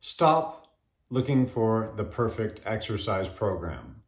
Stop looking for the perfect exercise program.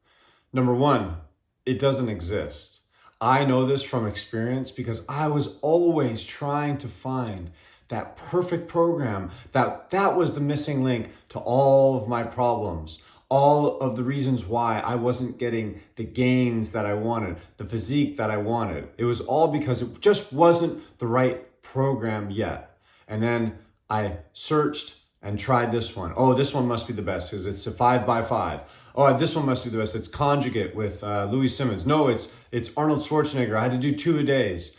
Number one, it doesn't exist. I know this from experience because I was always trying to find that perfect program. That was the missing link to all of my problems, all of the reasons why I wasn't getting the gains that I wanted, the physique that I wanted. It was all because it just wasn't the right program yet. And then I searched and tried this one. Oh, this one must be the best because it's a 5x5. Oh, this one must be the best. It's Conjugate with Louis Simmons. No, it's Arnold Schwarzenegger. I had to do 2-a-days.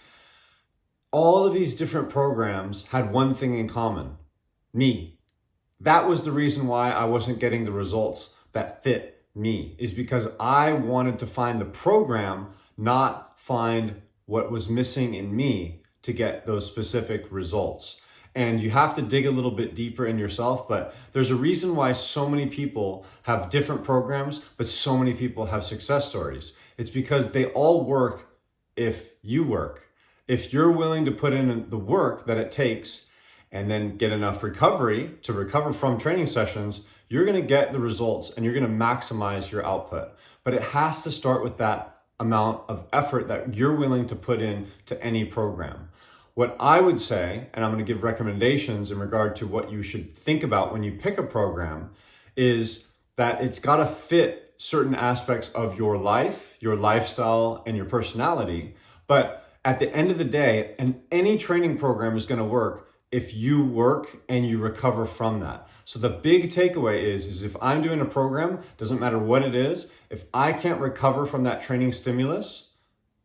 All of these different programs had one thing in common: me. That was the reason why I wasn't getting the results that fit me, is because I wanted to find the program, not find what was missing in me to get those specific results. And you have to dig a little bit deeper in yourself, but there's a reason why so many people have different programs, but so many people have success stories. It's because they all work if you work. If you're willing to put in the work that it takes and then get enough recovery to recover from training sessions, you're gonna get the results and you're gonna maximize your output. But it has to start with that amount of effort that you're willing to put in to any program. What I would say, and I'm going to give recommendations in regard to what you should think about when you pick a program, is that it's got to fit certain aspects of your life, your lifestyle, and your personality. But at the end of the day, any training program is going to work if you work and you recover from that. So the big takeaway is if I'm doing a program, doesn't matter what it is, if I can't recover from that training stimulus,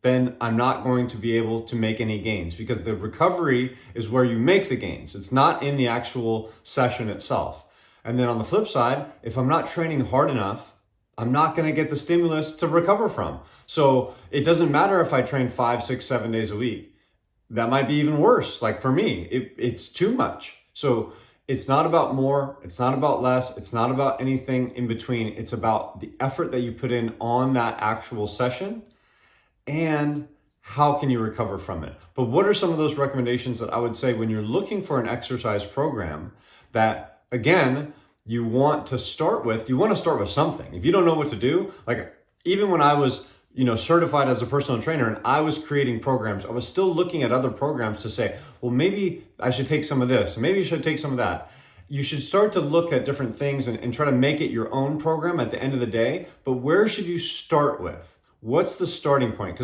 then I'm not going to be able to make any gains, because the recovery is where you make the gains. It's not in the actual session itself. And then on the flip side, if I'm not training hard enough, I'm not going to get the stimulus to recover from. So it doesn't matter if I train 5, 6, 7 days a week. That might be even worse. Like for me, it's too much. So it's not about more, it's not about less, it's not about anything in between. It's about the effort that you put in on that actual session and how can you recover from it. But what are some of those recommendations that I would say when you're looking for an exercise program that, again, you want to start with? You want to start with something. If you don't know what to do, like even when I was certified as a personal trainer and I was creating programs, I was still looking at other programs to say, well, maybe I should take some of this, maybe I should take some of that. You should start to look at different things and try to make it your own program at the end of the day. But where should you start with? What's the starting point?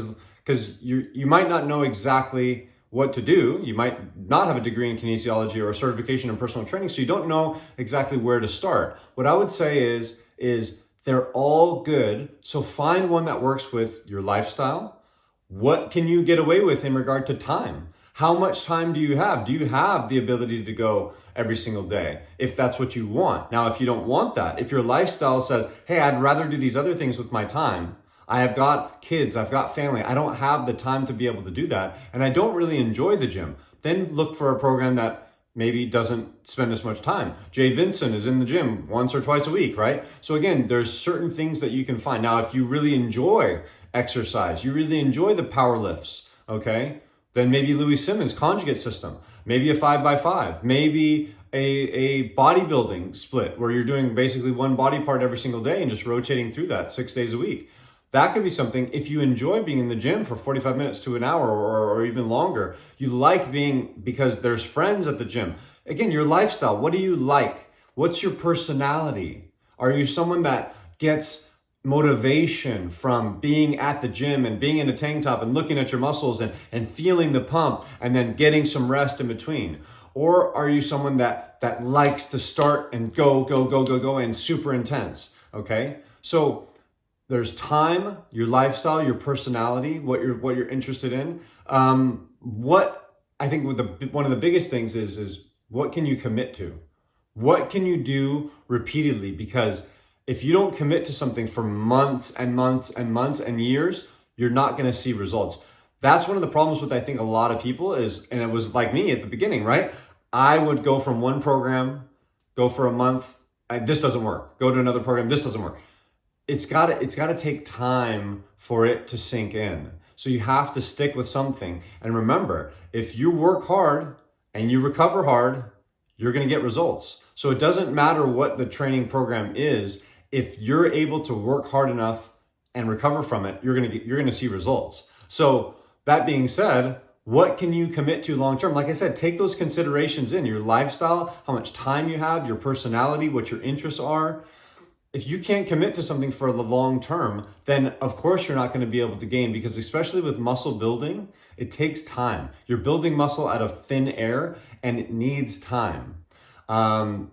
Because you might not know exactly what to do. You might not have a degree in kinesiology or a certification in personal training, so you don't know exactly where to start. What I would say is they're all good. So find one that works with your lifestyle. What can you get away with in regard to time? How much time do you have? Do you have the ability to go every single day if that's what you want? Now, if you don't want that, if your lifestyle says, hey, I'd rather do these other things with my time, I have got kids, I've got family, I don't have the time to be able to do that, and I don't really enjoy the gym, then look for a program that maybe doesn't spend as much time. Jay Vincent is in the gym once or twice a week, right? So again, there's certain things that you can find. Now, if you really enjoy exercise, you really enjoy the power lifts, okay? Then maybe Louis Simmons Conjugate system, maybe a 5x5, maybe a bodybuilding split where you're doing basically one body part every single day and just rotating through that 6 days a week. That could be something. If you enjoy being in the gym for 45 minutes to an hour or even longer, you like being because there's friends at the gym. Again, your lifestyle, what do you like? What's your personality? Are you someone that gets motivation from being at the gym and being in a tank top and looking at your muscles and feeling the pump and then getting some rest in between? Or are you someone that likes to start and go and super intense, okay? So there's time, your lifestyle, your personality, what you're interested in. What I think one of the biggest things is what can you commit to? What can you do repeatedly? Because if you don't commit to something for months and months and months and years, you're not going to see results. That's one of the problems with, I think, a lot of people is, and it was like me at the beginning, right? I would go from one program, go for a month, this doesn't work. Go to another program, this doesn't work. It's got to take time for it to sink in. So you have to stick with something. And remember, if you work hard and you recover hard, you're going to get results. So it doesn't matter what the training program is. If you're able to work hard enough and recover from it, you're going to see results. So that being said, what can you commit to long term? Like I said, take those considerations in your lifestyle, how much time you have, your personality, what your interests are. If you can't commit to something for the long term, then of course you're not going to be able to gain, because especially with muscle building, it takes time. You're building muscle out of thin air and it needs time. The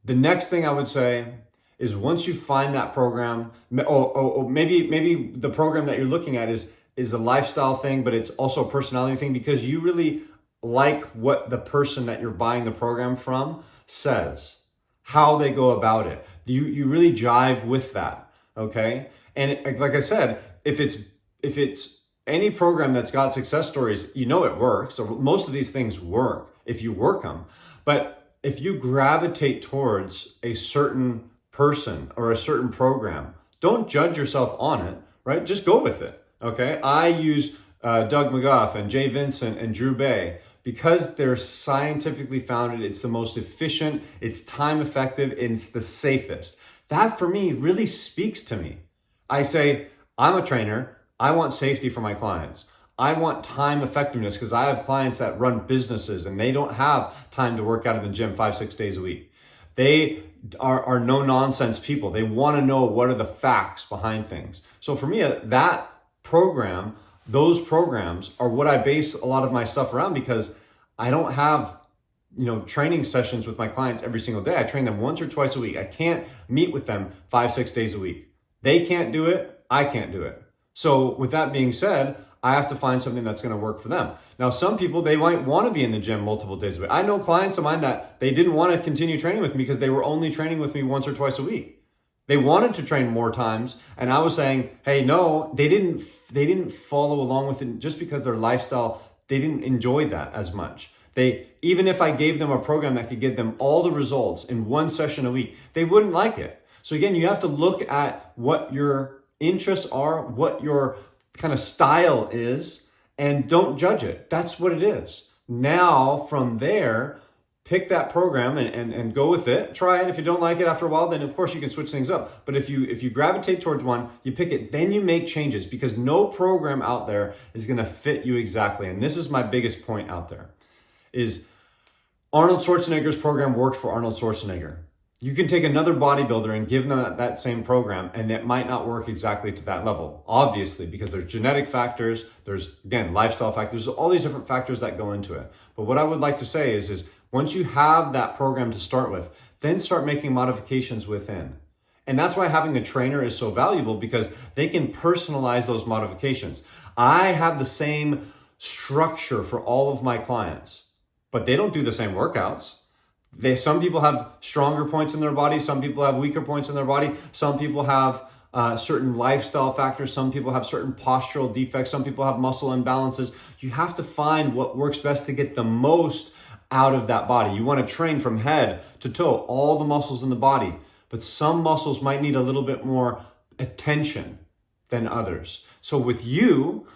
next thing I would say is, once you find that program, or maybe the program that you're looking at is a lifestyle thing, but it's also a personality thing, because you really like what the person that you're buying the program from says, how they go about it. You really jive with that, okay? And like I said, if it's any program that's got success stories, you know it works. So most of these things work if you work them. But if you gravitate towards a certain person or a certain program, don't judge yourself on it, right? Just go with it, okay? I use Doug McGuff and Jay Vincent and Drew Bay because they're scientifically founded. It's the most efficient, it's time effective, and it's the safest. That for me really speaks to me. I say, I'm a trainer. I want safety for my clients. I want time effectiveness, because I have clients that run businesses and they don't have time to work out in the gym 5-6 days a week. They are no nonsense people. They want to know what are the facts behind things. So for me, that program, those programs are what I base a lot of my stuff around, because I don't have, training sessions with my clients every single day. I train them once or twice a week. I can't meet with them 5-6 days a week. They can't do it. I can't do it. So with that being said, I have to find something that's going to work for them. Now, some people, they might want to be in the gym multiple days a week. I know clients of mine that they didn't want to continue training with me because they were only training with me once or twice a week. They wanted to train more times, and I was saying, hey, no, they didn't follow along with it just because their lifestyle, they didn't enjoy that as much. Even if I gave them a program that could get them all the results in one session a week, they wouldn't like it. So again, you have to look at what your interests are, what your kind of style is, and don't judge it. That's what it is. Now, from there, pick that program and go with it. Try it. If you don't like it after a while, then of course you can switch things up. But if you gravitate towards one, you pick it, then you make changes, because no program out there is going to fit you exactly. And this is my biggest point out there, is Arnold Schwarzenegger's program worked for Arnold Schwarzenegger. You can take another bodybuilder and give them that same program, and it might not work exactly to that level, obviously, because there's genetic factors, there's, again, lifestyle factors, there's all these different factors that go into it. But what I would like to say is once you have that program to start with, then start making modifications within. And that's why having a trainer is so valuable, because they can personalize those modifications. I have the same structure for all of my clients, but they don't do the same workouts. Some people have stronger points in their body. Some people have weaker points in their body. Some people have certain lifestyle factors. Some people have certain postural defects. Some people have muscle imbalances. You have to find what works best to get the most out of that body. You want to train from head to toe, all the muscles in the body, but some muscles might need a little bit more attention than others. So with you,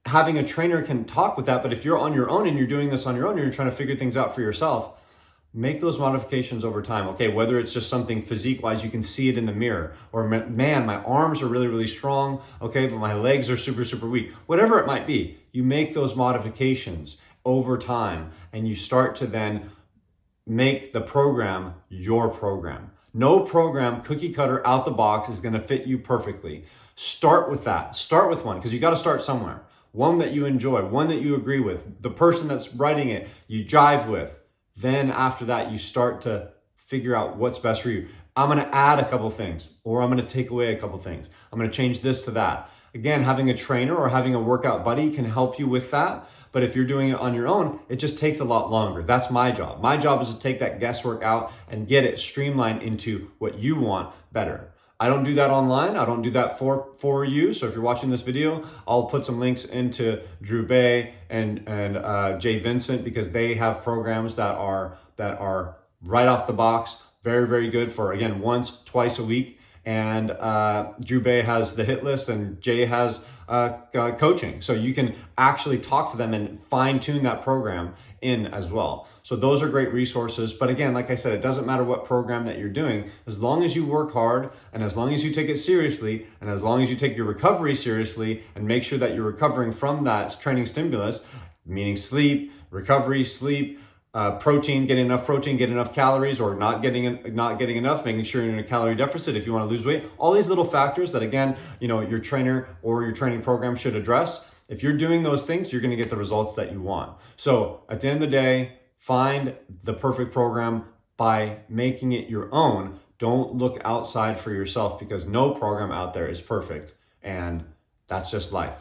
having a trainer can talk with that, but if you're on your own and you're doing this on your own, and you're trying to figure things out for yourself, make those modifications over time. Okay, whether it's just something physique-wise, you can see it in the mirror, or man, my arms are really, really strong, okay, but my legs are super, super weak. Whatever it might be, you make those modifications over time, and you start to then make the program your program. No program, cookie cutter, out the box, is gonna fit you perfectly. Start with that. Start with one, because you gotta start somewhere. One that you enjoy, one that you agree with, the person that's writing it, you jive with. Then after that, you start to figure out what's best for you. I'm going to add a couple things, or I'm going to take away a couple things. I'm going to change this to that. Again, having a trainer or having a workout buddy can help you with that. But if you're doing it on your own, it just takes a lot longer. That's my job. My job is to take that guesswork out and get it streamlined into what you want better. I don't do that online. I don't do that for you. So if you're watching this video, I'll put some links into Drew Bay and Jay Vincent, because they have programs that are right off the box, very, very good for, again, once, twice a week. and Drew Bay has the hit list, and Jay has coaching. So you can actually talk to them and fine tune that program in as well. So those are great resources. But again, like I said, it doesn't matter what program that you're doing, as long as you work hard and as long as you take it seriously and as long as you take your recovery seriously and make sure that you're recovering from that training stimulus, meaning sleep, recovery, sleep, protein, getting enough calories, or not getting enough, making sure you're in a calorie deficit if you want to lose weight. All these little factors that, again, your trainer or your training program should address. If you're doing those things, you're going to get the results that you want. So at the end of the day, find the perfect program by making it your own. Don't look outside for yourself, because no program out there is perfect, and that's just life.